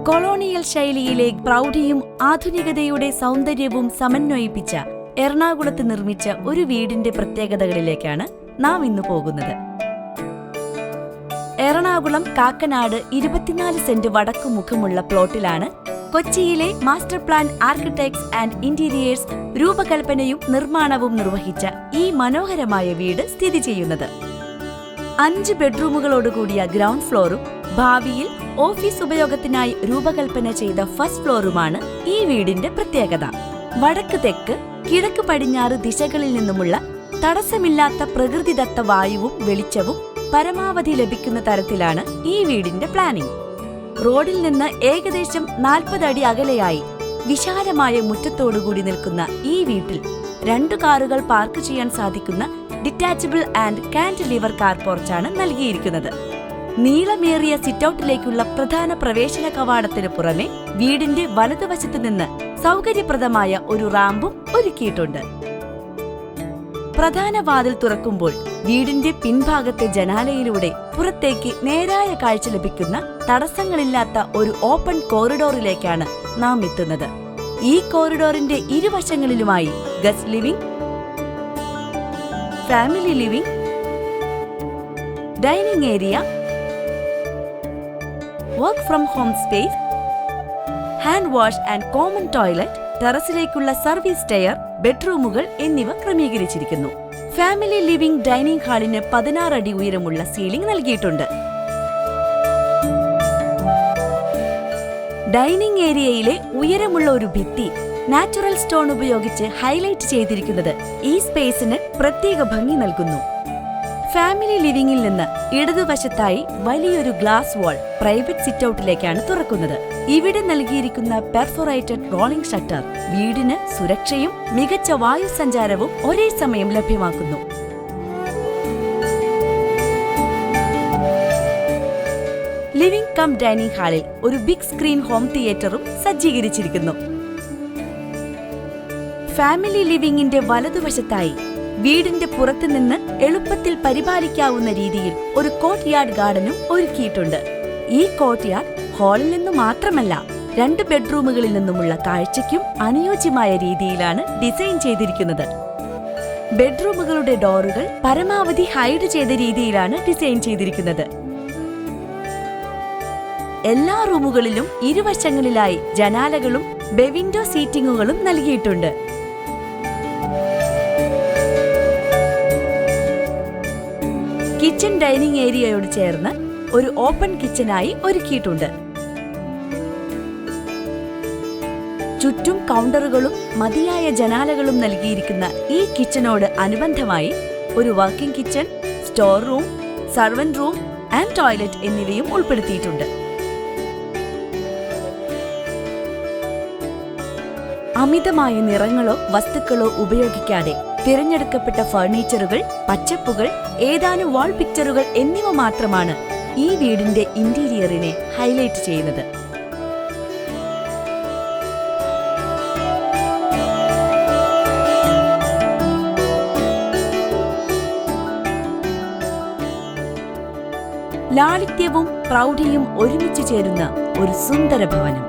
Colonial ശൈലിയിലെ പ്രൗഢിയും ആധുനികതയുടെ സൗന്ദര്യവും സമന്വയിപ്പിച്ച എറണാകുളത്ത് നിർമ്മിച്ച ഒരു വീടിന്റെ പ്രത്യേകതകളിലേക്കാണ് നാം ഇന്ന് പോകുന്നത്. എറണാകുളം കാക്കനാട് 24 സെന്റ് വടക്കു മുഖമുള്ള പ്ലോട്ടിലാണ് കൊച്ചിയിലെ master plan architects and interiors രൂപകൽപ്പനയും നിർമ്മാണവും നിർവഹിച്ച ഈ മനോഹരമായ വീട് സ്ഥിതി ചെയ്യുന്നത്. 5 ബെഡ്റൂമുകളോടുകൂടിയ ഗ്രൗണ്ട് ഫ്ലോറും ഭാവിയിൽ ഓഫീസ് ഉപയോഗത്തിനായി രൂപകൽപ്പന ചെയ്ത ഫസ്റ്റ് ഫ്ലോറുമാണ് ഈ വീടിന്റെ പ്രത്യേകത. വടക്ക് തെക്ക് കിഴക്ക് പടിഞ്ഞാറ് ദിശകളിൽ നിന്നുമുള്ള തടസ്സമില്ലാത്ത പ്രകൃതിദത്ത വായുവും വെളിച്ചവും പരമാവധി ലഭിക്കുന്ന തരത്തിലാണ് ഈ വീടിന്റെ പ്ലാനിംഗ്. റോഡിൽ നിന്ന് ഏകദേശം 40 അടി അകലെയായി വിശാലമായ മുറ്റത്തോടുകൂടി നിൽക്കുന്ന ഈ വീട്ടിൽ 2 കാറുകൾ പാർക്ക് ചെയ്യാൻ സാധിക്കുന്ന ഡിറ്റാച്ചബിൾ ആൻഡ് കാന്റിലിവർ കാർ പോർച്ചാണ് നൽകിയിരിക്കുന്നത്. നീളമേറിയ സിറ്റൌട്ടിലേക്കുള്ള പ്രധാന പ്രവേശന കവാടത്തിന് പുറമെ വീടിന്റെ വലതുവശത്തു നിന്ന് സൗകര്യപ്രദമായ ഒരു റാമ്പും ഒരുക്കിയിട്ടുണ്ട്. പ്രധാന വാതിൽ തുറക്കുമ്പോൾ വീടിന്റെ പിൻഭാഗത്തെ ജനാലയിലൂടെ പുറത്തേക്ക് നേരായ കാഴ്ച ലഭിക്കുന്ന തടസ്സങ്ങളില്ലാത്ത ഒരു ഓപ്പൺ കോറിഡോറിലേക്കാണ് നാം എത്തുന്നത്. ഈ കോറിഡോറിന്റെ ഇരുവശങ്ങളിലുമായി guest living, family living, dining area, work from home space, hand wash and common toilet, ടെറസിലേക്കുള്ള സർവീസ് സ്റ്റെയർ, ബെഡ്റൂമുകൾ എന്നിവ ക്രമീകരിച്ചിരിക്കുന്നു. ഫാമിലി ലിവിംഗ് ഡൈനിങ് ഹാളിന് 16 അടി ഉയരമുള്ള സീലിംഗ് നൽകിയിട്ടുണ്ട്. ഡൈനിങ് ഏരിയയിലെ ഉയരമുള്ള ഒരു ഭിത്തി നാച്ചുറൽ സ്റ്റോൺ ഉപയോഗിച്ച് ഹൈലൈറ്റ് ചെയ്തിരിക്കുന്നത് ഈ സ്പേസിന് പ്രത്യേക ഭംഗി നൽകുന്നു. ഫാമിലി ലിവിംഗിൽ നിന്ന് ഇടതുവശത്തായി വലിയൊരു ഗ്ലാസ് വാൾ പ്രൈവറ്റ് സിറ്റൌട്ടിലേക്കാണ് തുറക്കുന്നത്. ഇവിടെ നൽകിയിരിക്കുന്ന പെർഫോറേറ്റഡ് റോളിംഗ് ഷട്ടർ വീടിന് സുരക്ഷയും മികച്ച വായു സഞ്ചാരവും ഒരേ സമയം ലഭ്യമാക്കുന്നു. ലിവിംഗ് കം ഡൈനിങ് ഹാളിൽ ഒരു ബിഗ് സ്ക്രീൻ ഹോം തിയേറ്ററും സജ്ജീകരിച്ചിരിക്കുന്നു. ഫാമിലി ലിവിംഗിന്റെ വലതുവശത്തായി വീടിന്റെ പുറത്തുനിന്ന് എളുപ്പത്തിൽ പരിപാലിക്കാവുന്ന രീതിയിൽ ഒരു കോർട്ട് യാർഡ് ഗാർഡനും ഒരുക്കിയിട്ടുണ്ട്. ഈ കോർട്ട് യാർഡ് ഹാളിൽ നിന്നു മാത്രമല്ല 2 ബെഡ്റൂമുകളിൽ നിന്നുമുള്ള കാഴ്ചയ്ക്കും അനുയോജ്യമായ രീതിയിലാണ് ഡിസൈൻ ചെയ്തിരിക്കുന്നത്. ബെഡ്റൂമുകളുടെ ഡോറുകൾ പരമാവധി ഹൈഡ് ചെയ്ത രീതിയിലാണ് ഡിസൈൻ ചെയ്തിരിക്കുന്നത്. എല്ലാ റൂമുകളിലും ഇരുവശങ്ങളിലായി ജനാലകളും ബെവിൻഡോ സീറ്റിംഗുകളും നൽകിയിട്ടുണ്ട്. കിച്ചൺ ഡൈനിങ് ഏരിയയോട് ചേർന്ന് ഒരു ഓപ്പൺ കിച്ചനായി ഒരുക്കിയിട്ടുണ്ട്. ചുറ്റും കൗണ്ടറുകളും മതിയായ ജനാലകളും നൽകിയിരിക്കുന്ന ഈ കിച്ചനോട് അനുബന്ധമായി ഒരു working kitchen, store room, servant room and toilet എന്നിവയും ഉൾപ്പെടുത്തിയിട്ടുണ്ട്. അമിതമായ നിറങ്ങളോ വസ്തുക്കളോ ഉപയോഗിക്കാതെ തിരഞ്ഞെടുക്കപ്പെട്ട ഫർണിച്ചറുകൾ, പച്ചപ്പുകൾ, ഏതാനും വാൾ പിക്ചറുകൾ എന്നിവ മാത്രമാണ് ഈ വീടിന്റെ ഇന്റീരിയറിനെ ഹൈലൈറ്റ് ചെയ്യുന്നത്. ലാളിത്യവും പ്രൗഢിയും ഒരുമിച്ച് ചേരുന്ന ഒരു സുന്ദര ഭവനം.